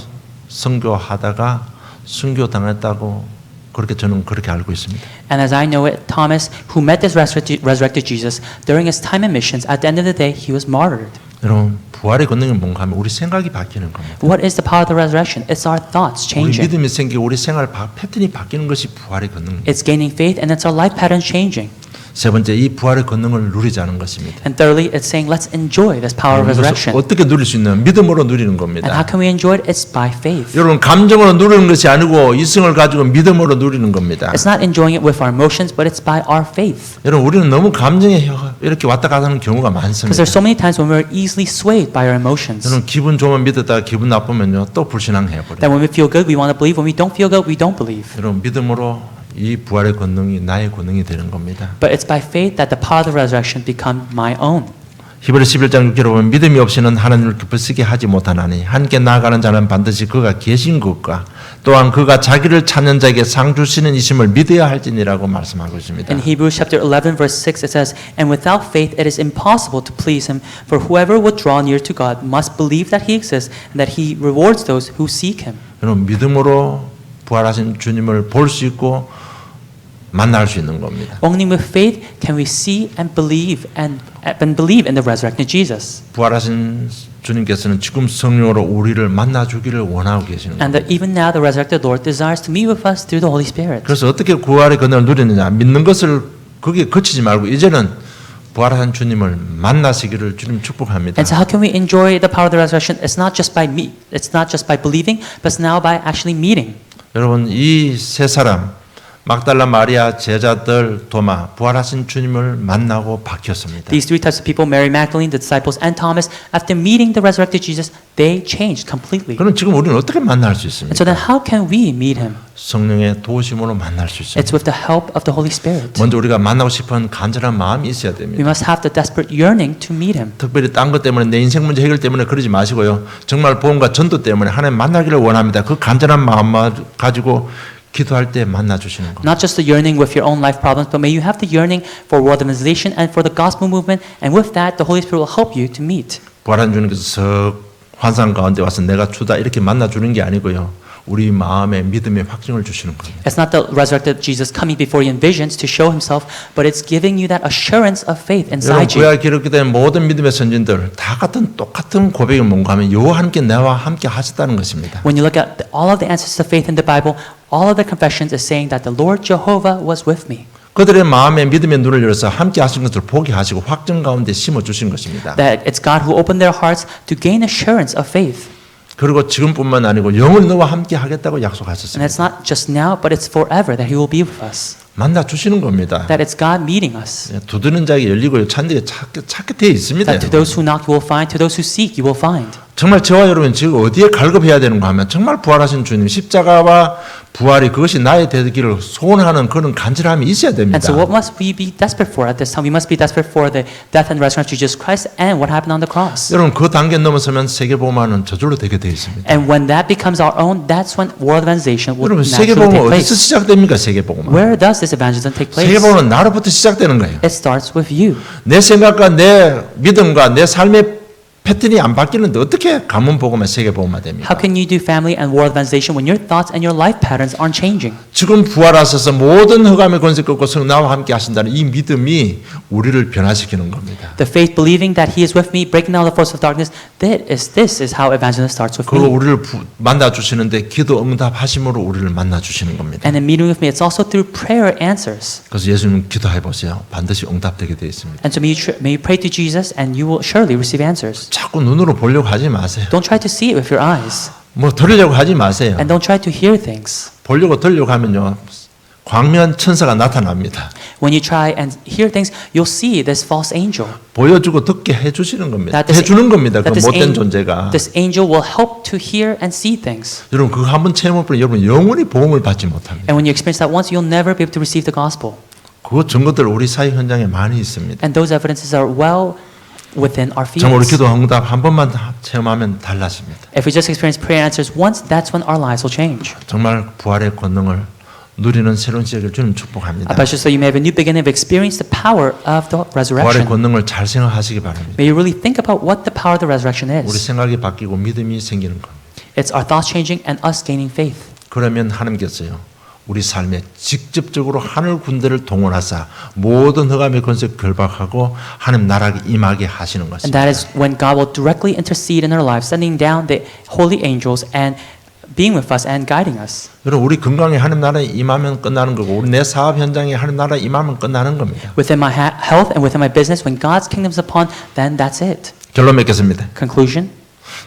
선교하다가 순교당했다고 그렇게 저는 그렇게 알고 있습니다. And as I know it, Thomas, who met this resurrected Jesus during his time in missions, at the end of the day, he was martyred. 여러분 부활의 권능이 뭔가 하면 우리 생각이 바뀌는 겁니다. What is the power of the resurrection? It's our thoughts 우리 changing. 믿음이 생기고 우리 생활 패턴이 바뀌는 것이 부활의 권능입니다. It's gaining faith and it's our life pattern changing. 세 번째 이 부활의 권능을 누리자는 것입니다. And thirdly, it's saying let's enjoy this power of 이것을 resurrection. 어떻게 누릴 수 있는 믿음으로 누리는 And 겁니다. how can we enjoy it? It's by faith. 여러분 감정으로 누리는 것이 아니고 이성을 가지고 믿음으로 누리는 겁니다. It's not enjoying it with our emotions, but it's by our faith. 여러분 우리는 너무 감정에 이렇게 왔다 갔다 하는 경우가 Because 많습니다. there's so many times when we're easily swayed by our emotions. 여러분 기분 좋으면 믿었다가 기분 나쁘면요 또 불신앙해 버려요. That when we feel good, we want to believe. When we don't feel good, we don't believe. 여러분 믿음으로 이 부활의 권능이 나의 권능이 되는 겁니다. But it's by faith that the power of the resurrection become my own. 히브리 11장 6절에 보면 믿음이 없이는 하나님을 기쁘시게 하지 못하나니 함께 나아가는 자는 반드시 그가 계신 것과 또한 그가 자기를 찾는 자에게 상 주시는 이심을 믿어야 할지니라고 말씀하고 있습니다. In Hebrews chapter 11 verse 6 it says, "And without faith it is impossible to please him, for whoever would draw near to God must believe that he exists and that he rewards those who seek him." 여러분 믿음으로 부활하신 주님을 볼 수 있고 만날 수 있는 겁니다. Only with faith can we see and believe in the resurrected Jesus. 부활하신 주님께서는 지금 성령으로 우리를 만나 주기를 원하고 계시는 겁니다. And that even now the resurrected Lord desires to meet with us through the Holy Spirit. 그래서 어떻게 부활의 권능을 누리느냐 믿는 것을 거기에 그치지 말고 이제는 부활한 주님을 만나시기를 주님 축복합니다. And so how can we enjoy the power of the resurrection? It's not just by believing, but it's now by actually meeting. 여러분 이 세 사람 막달라 마리아 제자들 도마 부활하신 주님을 만나고 바뀌었습니다. These three types of people, Mary Magdalene, the disciples, and Thomas, after meeting the resurrected Jesus, they changed completely. 그럼 지금 우리는 어떻게 만날 수 And so then 있습니까? how can we meet him? 성령의 도우심으로 만날 수 있습니다. It's with the help of the Holy Spirit. 먼저 우리가 만나고 싶은 간절한 마음이 있어야 We 됩니다. must have the desperate yearning to meet him. 특별히 딴 것 때문에 내 인생 문제 해결 때문에 그러지 마시고요. 정말 복음과 전도 때문에 하나님 만나기를 원합니다. 그 간절한 마음만 가지고 기도할 때 만나 주시는 겁니다. Not just the yearning with your own life problems, but may you have the yearning for world evangelization and for the gospel movement, and with that, the Holy Spirit will help you to meet. 부활한 주님께서 석 환상 가운데 와서 내가 주다 이렇게 만나 주는 게 아니고요. 우리 마음에 믿음의 확증을 주시는 겁니다. It's not the resurrected Jesus coming before you in visions to show himself, but it's giving you that assurance of faith 여러분 inside you. 구약 기록된 모든 믿음의 선진들 다 같은 똑같은 고백이 뭔가 하면 여호와 함께 나와 함께 하셨다는 것입니다. When you look at all of the answers to faith in the Bible, all of the confessions is saying that the Lord Jehovah was with me. 그들의 마음에 믿음의 눈을 열어서 함께 하신 것을 보게 하시고 확증 가운데 심어 주신 것입니다. That it's God who opened their hearts to gain assurance of faith. 그리고 지금뿐만 아니고 영원히 너와 함께 하겠다고 And 약속하셨습니다. it's not just now, but it's forever that He will be with us. 만나 주시는 겁니다. That it's God meeting us. 두드리는 자에게 열리고 찾는 자에게 찾게 되어 있습니다. That to those who knock, you will find. To those who seek, you will find. 정말 저와 여러분 지금 어디에 갈급해야 되는가 하면 정말 부활하신 주님 십자가와 부활이 그것이 나의 되기를 소원하는 그런 간절함이 있어야 됩니다. And so what must we be desperate for at this time? We must be desperate for the death and resurrection of Jesus Christ and what happened on the cross. 여러분 그 단계 넘어서면 세계복음화는 저절로 되게 되어 있습니다. And when that becomes our own, that's when world evangelization will 여러분 naturally 세계복음은 take 어디서 place. 시작됩니까? 세계복음화. Where does this evangelism take place? 세계복음은 나로부터 시작되는 거예요. It starts with you. 내 생각과 내 믿음과 내 삶의 패턴이 안 바뀌는데 어떻게 가문 복음화 세계복음화 됩니까? How can you do family and world evangelization when your thoughts and your life patterns aren't changing? 지금 부활하셔서 모든 흑암의 권세 꺾고 나와 함께 하신다는 이 믿음이 우리를 변화시키는 겁니다. The faith believing that He is with me, breaking down the force of darkness, this is how evangelism starts with 그거 me. 우리를 만나 주시는데 기도 응답하심으로 우리를 만나 주시는 겁니다. And in meeting with me, it's also through prayer answers. 그래서 예수님 기도해 보세요. 반드시 응답되게 되어 있습니다. And so may you pray to Jesus and you will surely receive answers. 자꾸 눈으로 보려고 하지 마세요. Don't try to see it with your eyes. 뭐 들으려고 하지 마세요. And don't try to hear things. 보려고 들으려고 하면요. 광면 천사가 나타납니다. When you try and hear things, you'll see this false angel. 보여주고 듣게 해주시는 겁니다. That this, 해주는 겁니다. 그 that 못된 존재가. this angel will help to hear and see things. 여러분 그거 한번 체험해보면 여러분 영원히 복음을 받지 못합니다. And when you experience that once, you'll never be able to receive the gospel. 그 증거들 우리 사회 현장에 많이 있습니다. And those evidences are well within our 정말 우리 fields. 기도 응답 한 번만 체험하면 달라집니다. If we just experience prayer answers once, that's when our lives will change. 정말 부활의 권능을 누리는 새로운 시작을 주님 축복합니다. I pray so you may have a new beginning of experience the power of the 부활의 resurrection. 권능을 잘 생각하시기 바랍니다. May you really think about what the power of the resurrection 우리 is. 생각이 바뀌고 믿음이 생기는 것. It's our thoughts changing and us gaining faith. 그러면 하나님께서요. 우리 삶에 직접적으로 하늘 군대를 동원하사 모든 흑암의 권세 결박하고 하나님 나라에 임하게 하시는 And 것입니다. that is when God will directly intercede in our lives, sending down the holy angels and being with us and guiding us. 여러분 우리 건강에 하나님 나라에 임하면 끝나는 거고 우리 내 사업 현장에 하나님 나라에 임하면 끝나는 겁니다. Within my health and within my business, when God's kingdom is upon, then that's it. 결론 맺겠습니다. Conclusion.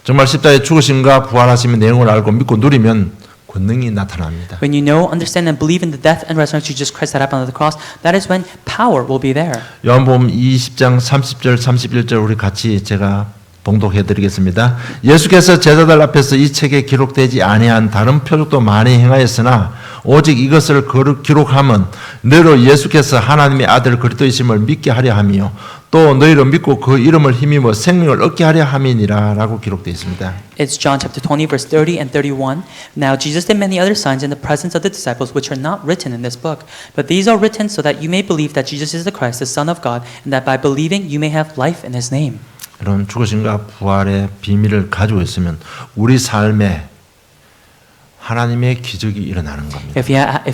정말 십자가의 죽으심과 부활하심의 내용을 알고 믿고 누리면 권능이 나타납니다. When you know, understand, and believe in the death and resurrection of Jesus Christ that happened on the cross, that is when power will be there. 요한복음 20장 30절 31절 우리 같이 제가 봉독해 드리겠습니다. 예수께서 제자들 앞에서 이 책에 기록되지 아니한 다른 표적도 많이 행하였으나 오직 이것을 기록함은 너희로 예수께서 하나님의 아들 그리스도이심을 믿게 하려 함이요 또 너희로 믿고 그 이름을 힘입어 생명을 얻게 하려 함이니라 라고 기록되어 있습니다. It's John chapter 20 verse 30 and 31. Now Jesus did many other signs in the presence of the disciples which are not written in this book. But these are written so that you may believe that Jesus is the Christ, the Son of God, and that by believing you may have life in His name. 여러분 죽으심과 부활의 비밀을 가지고 있으면 우리 삶에 하나님의 기적이 일어나는 겁니다. If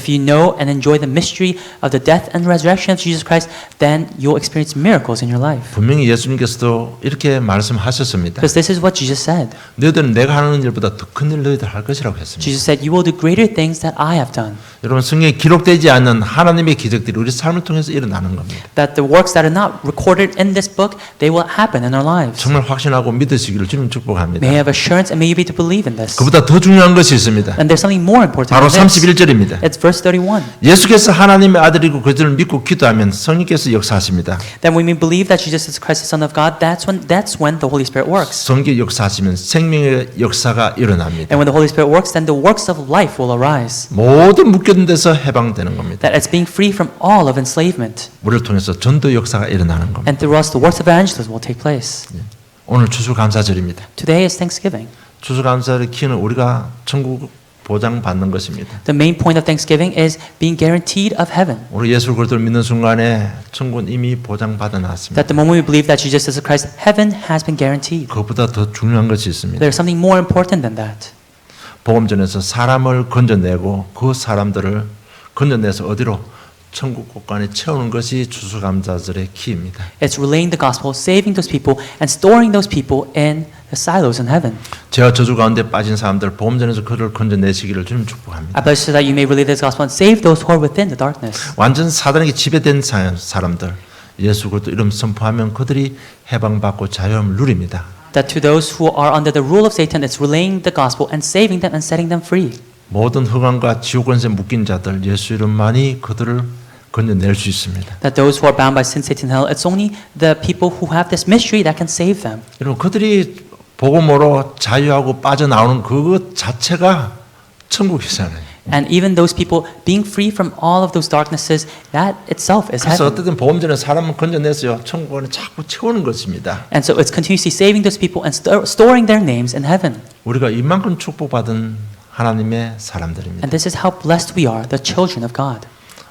you know and enjoy the mystery of the death and resurrection of Jesus Christ, then you'll experience miracles in your life. 분명히 예수님께서도 이렇게 말씀하셨습니다. Because this is what Jesus said. 너희들은 내가 하는 일보다 더 큰 일 너희들 할 것이라고 했습니다. Jesus said, "You will do greater things that I have done." 여러분 성경에 기록되지 않는 하나님의 기적들이 우리 삶을 통해서 일어나는 겁니다. That the works that are not recorded in this book, they will happen in our lives. 정말 확신하고 믿으시기를 주님 축복합니다. May you have assurance and may you be to believe in this. 그보다 더 중요한 것이 있습니다. And there's something more important 바로 than this. 31절입니다. It's verse 31. 예수께서 하나님의 아들이고 그들을 믿고 기도하면 성령께서 역사하십니다. Then when we believe that Jesus is Christ, the Son of God, that's when the Holy Spirit works. 성령 역사하시면 생명의 역사가 일어납니다. And when the Holy Spirit works, then the works of life will arise. 모든 묶여둔 데서 해방되는 겁니다. That it's being free from all of enslavement. 우리를 통해서 전도 역사가 일어나는 겁니다. And through us, the works of evangelism will take place. 오늘 추수감사절입니다. Today is Thanksgiving. 추수감사절의 키는 우리가 천국 보장받는 것입니다. The main point of Thanksgiving is being guaranteed of heaven. 우리 예수 그리스도를 믿는 순간에 천국은 이미 보장받아 놨습니다. That the moment we believe that Jesus is the Christ, heaven has been guaranteed. 그것보다 더 중요한 것이 있습니다. There's something more important than that. 복음전에서 사람을 건져내고 그 사람들을 건져내서 어디로 천국 곳간에 채우는 것이 추수감사절의 키입니다. It's relaying the gospel, saving those people, and storing those people in the silos in heaven. 죄와 저주 가운데 빠진 사람들 복음전에서 그를 건져내시기를 주님 축복합니다. I bless you that you may relay this gospel and save those who are within the darkness. 완전 사단에게 지배된 사람들 예수 그리스도 이름 선포하면 그들이 해방받고 자유함을 누립니다. That to those who are under the rule of Satan, it's relaying the gospel and saving them and setting them free. 모든 흑암과 지옥 권세 묶인 자들 예수 이름만이 그들을 건져낼 수 있습니다. That those who are bound by sin, Satan, hell, it's only the people who have this mystery that can save them. 여러분 그들이 복음으로 자유하고 빠져나오는 그것 자체가 천국이잖아요. And even those people being free from all of those darknesses, that itself is 그래서 heaven. 어쨌든 복음전에 사람을 건져내서요 천국 안에 자꾸 채우는 것입니다. And so it's continuously saving those people and storing their names in heaven. 우리가 이만큼 축복받은 하나님의 사람들입니다. And this is how blessed we are, the children of God.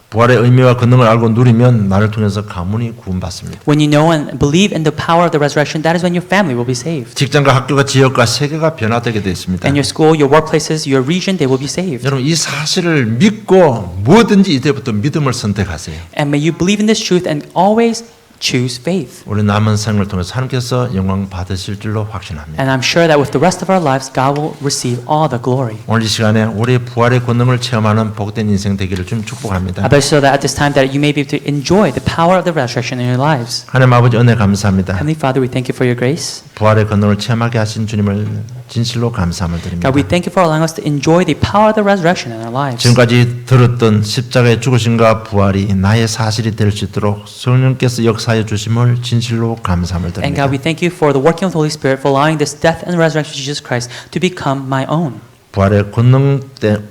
부활의 의미와 권능을 알고 누리면 나를 통해서 가문이 구원받습니다. When you know and believe in the power of the resurrection, that is when your family will be saved. 직장과 학교가 지역과 세계가 변화되게 되어 있습니다. And your school, your workplaces, your region, they will be saved. 여러분 이 사실을 믿고 무엇든지 이때부터 믿음을 선택하세요. And may you believe in this truth and always choose faith. 우리 남은 생을 통해서 하나님께서 영광 받으실 줄로 확신합니다. And I'm sure that with the rest of our lives, God will receive all the glory. 오늘 이 시간에 우리 부활의 권능을 체험하는 복된 인생 되기를 좀 축복합니다. I pray so that at this time that you may be able to enjoy the power of the resurrection in your lives. 하나님 아버지 은혜 감사합니다. Heavenly Father, we thank you for your grace. 부활의 권능을 체험하게 하신 주님을 진실로 감사함을 드립니다. God, we thank you for allowing us to enjoy the power of the resurrection in our lives. 지금까지 들었던 십자가의 죽으심과 부활이 나의 사실이 될 수 있도록 성령께서 역사해 주심을 진실로 감사함을 And 드립니다. God, we thank you for the working of the Holy Spirit for allowing this death and resurrection of Jesus Christ to become my own. 부활의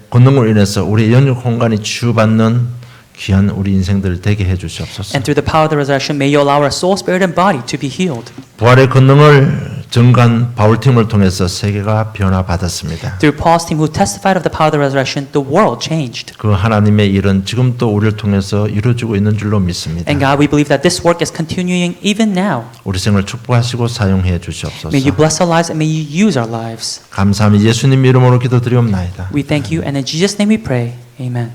권능으로 인해서 우리의 영역 공간이 치유받는 귀한 우리 인생들 되게 해 주시옵소서. And through the power of the resurrection, may you allow our soul, spirit, and body to be healed. 부활의 권능을 증거한 바울팀을 통해서 세계가 변화받았습니다. Through Paul's team who testified of the power of the resurrection, the world changed. 그 하나님의 일은 지금도 우리를 통해서 이루어지고 있는 줄로 믿습니다. And God, we believe that this work is continuing even now. 우리 생을 축복하시고 사용해 주시옵소서. May you bless our lives and may you use our lives. 감사합니다. 예수님 이름으로 기도드리옵나이다. We thank you, and in Jesus' name we pray. Amen.